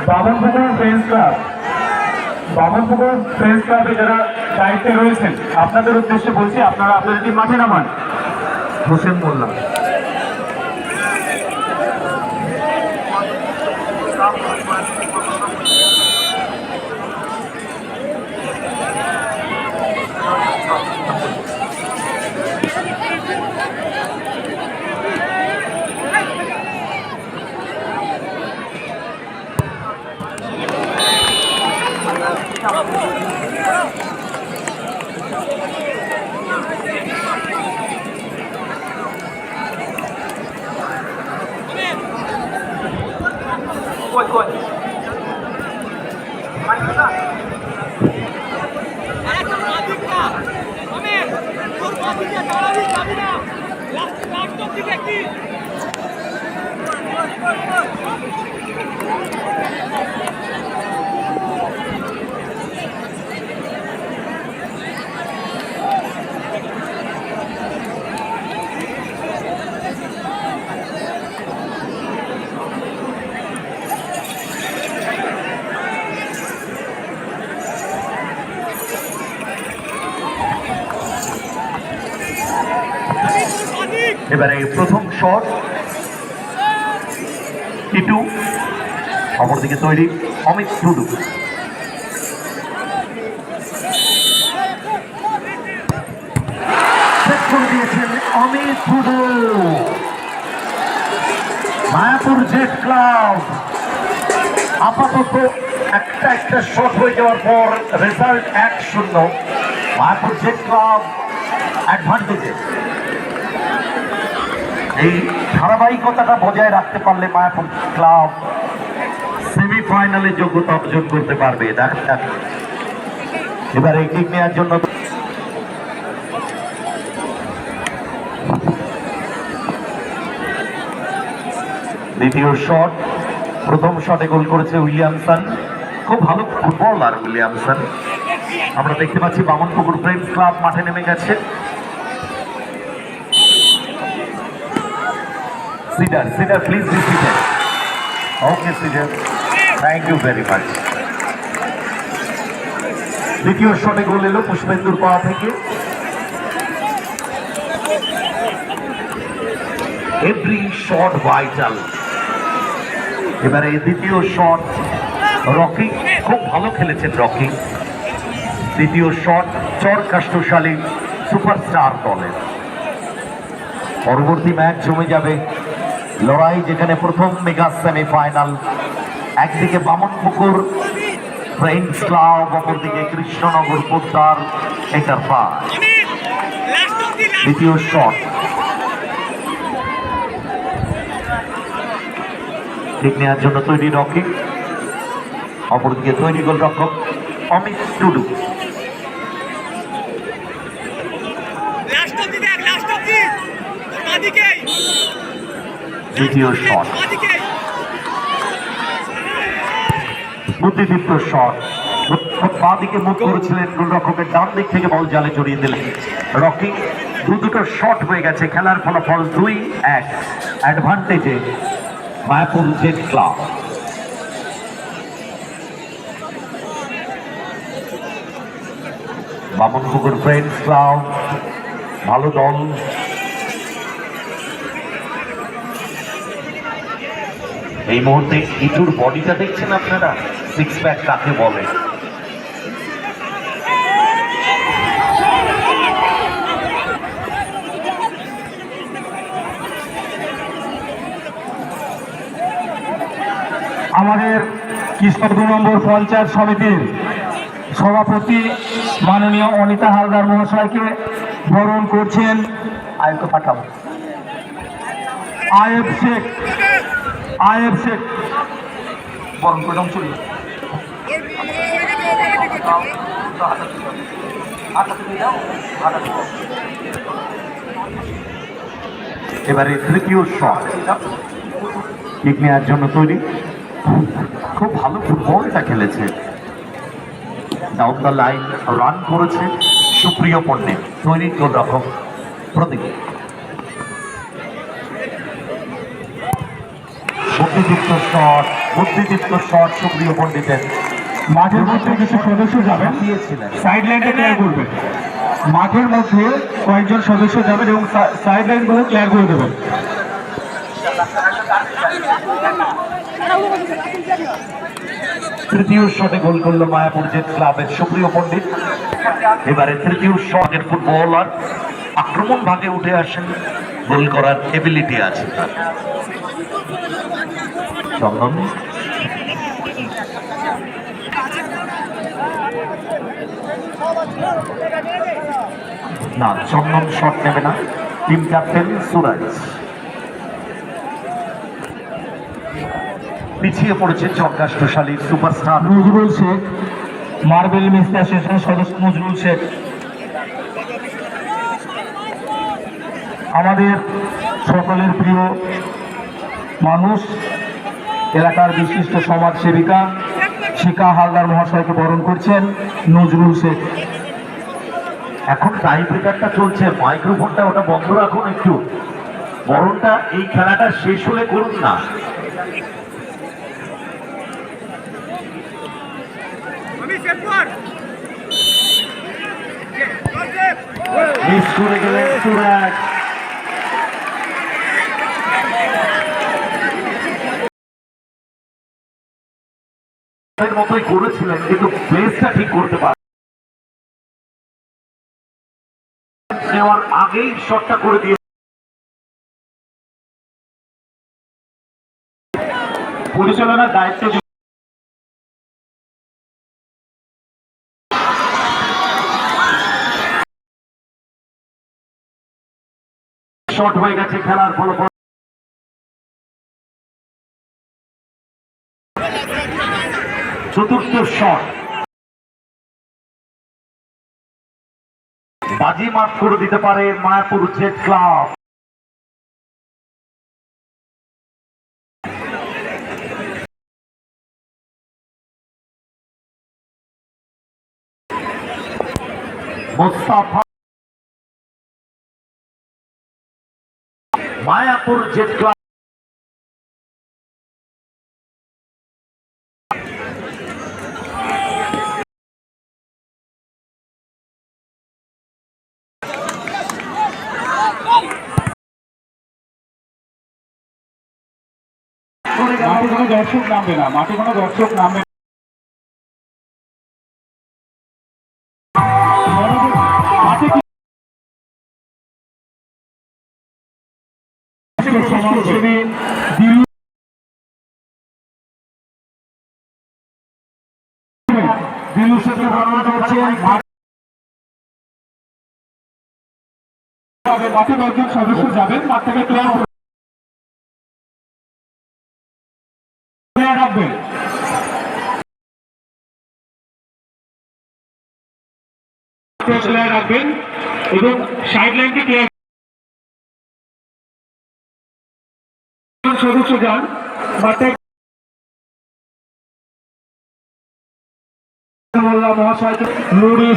Bamanpukur friends club, Bamanpukur friends ক্লাবে যারা দায়িত্বে রয়েছেন আপনাদের উদ্দেশ্যে বলছি, আপনারা আপনাদের টিম মাঠে নামান। হোসেন মোল্লা, এবারে প্রথম শট টিটু, অপরদিকে তৈরি অমিত টুডু। দিয়েছেন অমিত টুডু। মায়াপুর জেট ক্লাব আপাতত একটা শট হয়ে যাওয়ার পর রেজাল্ট 1-0। মায়াপুর জেট ক্লাব অ্যাডভান্টেজে। এই ধারাবাহিকতাটা বজায় রাখতে পারলে মায়াপুর ক্লাব সেমিফাইনালে যোগ্যতা অর্জন করতে পারবে। এবার এই কিক নেওয়ার জন্য দ্বিতীয় শট, প্রথম শটে গোল করেছে উইলিয়ামসন। খুব ভালো ফুটবলার উইলিয়ামসন। আমরা দেখতে পাচ্ছি বামনপুকুর ফ্রেন্ডস ক্লাব মাঠে নেমে গেছে। Cedar, please be seated. Okay, Cedar. Thank you very much. দ্বিতীয় শটে গোল এলো পুষ্পেন্দুর পা থেকে। Every shot vital. এবারে দ্বিতীয় শট রকি, খুব ভালো খেলেছেন রকি। দ্বিতীয় শট চর কাষ্টশালী সুপারস্টার দলের। পরবর্তী ম্যাচ জমে যাবে লড়াই, যেখানে প্রথম মেগা সেমিফাইনাল। একদিকে বামনপুকুর ফ্রেন্ডস ক্লাব, অপরদিকে কৃষ্ণনগর পোদ্দার এন্টারপ্রাইজ। দ্বিতীয় শট ঠিক নেওয়ার জন্য তৈরি রকি, অপরদিকে তৈরি গোলরক্ষক অমিত টুডু। দ্বিতীয় শট বুদ্ধিদীপ্ত শট, বাঁ দিকে মুখ করেছিলেন গোলরক্ষকের, ডান দিক থেকে বল জালে জড়িয়ে দিলেন রকি। দুটো শট হয়ে গেছে, খেলার ফলাফল 2-1 অ্যাডভান্টেজে Mayapur jet club. Bamanpukur friends club ভালো দল। এই মুহূর্তে ইটুর বডিটা দেখছেন আপনারা, সিক্স প্যাক কাকে বলে। আমাদের কৃষক 2 নম্বর পঞ্চায়েত সমিতির সভাপতি মাননীয় অনিতা হালদার মহাশয়কে বরণ করছেন আয়ুক্ত পাঠাবো আয়েব শেখ বরণ করলাম। চলুন এবারে তৃতীয় শট কিক নেওয়ার জন্য তৈরি। খুব ভালো ফুটবলটা খেলেছে, ডাউন দ্য লাইন রান করেছে সুপ্রিয় পণ্ডিত। তৈরি গোলরক্ষক প্রদীপ। চতুর্থ শট, বুদ্ধিদীপ্ত শট সুপ্রিয় পণ্ডিতের। মাঠের মধ্যে কিছু সদস্য যাবেন, দিয়েছিলেন সাইড লাইনটা ক্লিয়ার করবেন। মাঠের মধ্যে কয়েকজন সদস্য যাবেন এবং সাইড লাইন গুলো ক্লিয়ার করে দেবেন। তৃতীয় শটে গোল করলো মায়াপুর জেট ক্লাবের সুপ্রিয় পণ্ডিত। এবারে তৃতীয় শটের ফুটবলার আক্রমণ ভাগে উঠে আসেন, গোল করার এবিলিটি আছে তার। চন্দন না, চন্দন শট নেবে না, টিম ক্যাপ্টেন সুরাজ। পিছিয়ে পড়েছে চরকাষ্টশালী সুপারস্টার নজরুল শেখ, মার্বেল মিস্ত্রি অ্যাসোসিয়েশনের সদস্য নজরুল শেখ। আমাদের সকলের প্রিয় মানুষ, এলাকার বিশিষ্ট সমাজ সেবিকা শিখা হালদার মহাশয়কে বরণ করছেন নজরুল শেখ। এখন টাই ব্রেকারটা চলছে, মাইক্রোফোনটা ওটা বন্ধ রাখুন একটু। বরণটা এই খেলাটা শেষ হলে করুন না। মিস করে গেলেন সুরাজ। মতোই করেছিলেন কিন্তু প্লেসটা ঠিক করতে পারেন। নেওয়ার আগেই শটটা করে দিয়ে পরিচালনার দায়িত্ব শট হয়ে গেছে খেলার ফলাফল। চতুর্থ শট বাজি মাত করে দিতে পারে Mayapur jet club. Mostafa, Mayapur jet club মাঠে কোনো দর্শক নামবে না, মাঠে কোনো দর্শক নামবে না। মাঠে কি সমাজসেবী দিলু শেখকে বরণ করছেন। মাঠে কয়েকজন সদস্য যাবেন, মাঠ থেকে ক্লিয়ার রাখবেন। রাখবেন এবং সাইড লাইনকে ক্লিয়ার। সদস্য যান মাঠে। মহাশয় নুরি